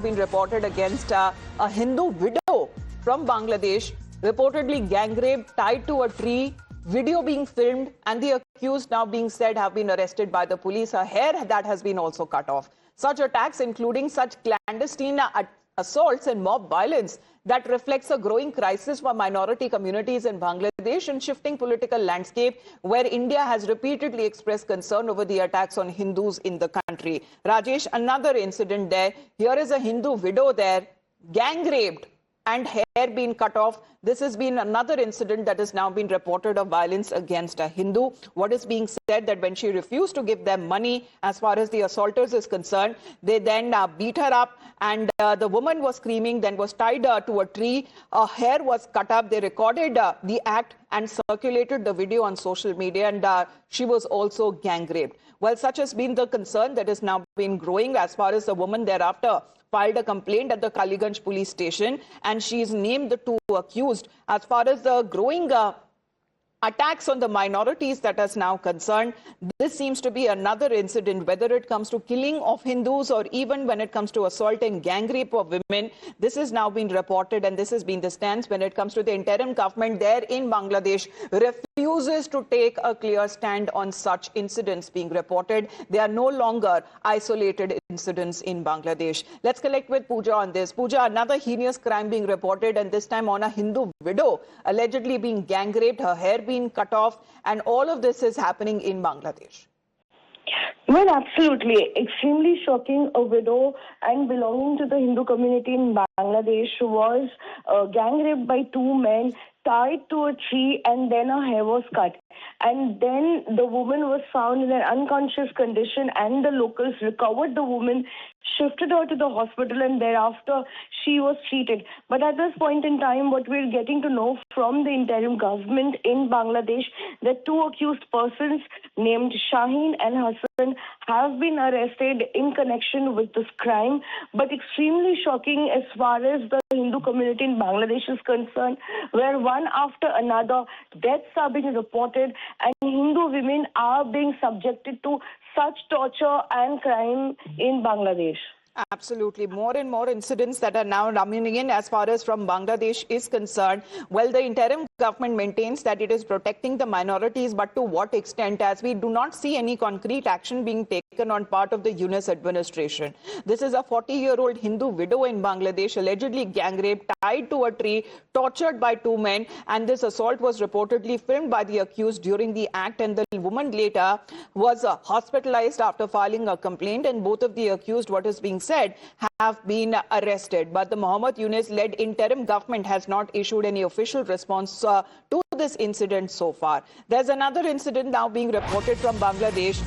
been reported against a Hindu widow from Bangladesh, reportedly gang raped, tied to a tree, video being filmed, and the accused now being said have been arrested by the police. Her hair that has been also cut off. Such attacks, including such clandestine assaults and mob violence, that reflects a growing crisis for minority communities in Bangladesh and shifting political landscape, where India has repeatedly expressed concern over the attacks on Hindus in the country. Rajesh, another incident there. Here is a Hindu widow there, gang raped and hair being cut off. This has been another incident that has now been reported of violence against a Hindu. What is being said that when she refused to give them money, as far as the assaulters is concerned, they then beat her up, and the woman was screaming, then was tied to a tree. Her hair was cut up. They recorded the act and circulated the video on social media, and she was also gang raped. Well, such has been the concern that has now been growing, as far as the woman thereafter filed a complaint at the Kaliganj police station, and she is named the two accused. As far as the growing attacks on the minorities that is now concerned, this seems to be another incident, whether it comes to killing of Hindus or even when it comes to assault and gang rape of women. This has now been reported, and this has been the stance when it comes to the interim government there in Bangladesh refuses to take a clear stand on such incidents being reported. They are no longer isolated incidents in Bangladesh. Let's connect with Pooja on this. Pooja, another heinous crime being reported, and this time on a Hindu widow allegedly being gang raped, her hair being cut off, and all of this is happening in Bangladesh. Well, absolutely. Extremely shocking. A widow and belonging to the Hindu community in Bangladesh was gang raped by two men, tied to a tree, and then her hair was cut. And then the woman was found in an unconscious condition, and the locals recovered the woman, shifted her to the hospital, and thereafter she was treated. But at this point in time, what we're getting to know from the interim government in Bangladesh, that two accused persons named Shaheen and Hassan have been arrested in connection with this crime. But extremely shocking as far as the Hindu community in Bangladesh is concerned, where one after another deaths are being reported, and Hindu women are being subjected to such torture and crime in Bangladesh. Absolutely. More and more incidents that are now coming in as far as from Bangladesh is concerned. Well, the interim government maintains that it is protecting the minorities, but to what extent, as we do not see any concrete action being taken on part of the Yunus administration. This is a 40-year-old Hindu widow in Bangladesh, allegedly gang raped, tied to a tree, tortured by two men, and this assault was reportedly filmed by the accused during the act, and the woman later was hospitalized after filing a complaint, and both of the accused, what is being said, have been arrested. But the Muhammad Yunus-led interim government has not issued any official response to this incident so far. There's another incident now being reported from Bangladesh.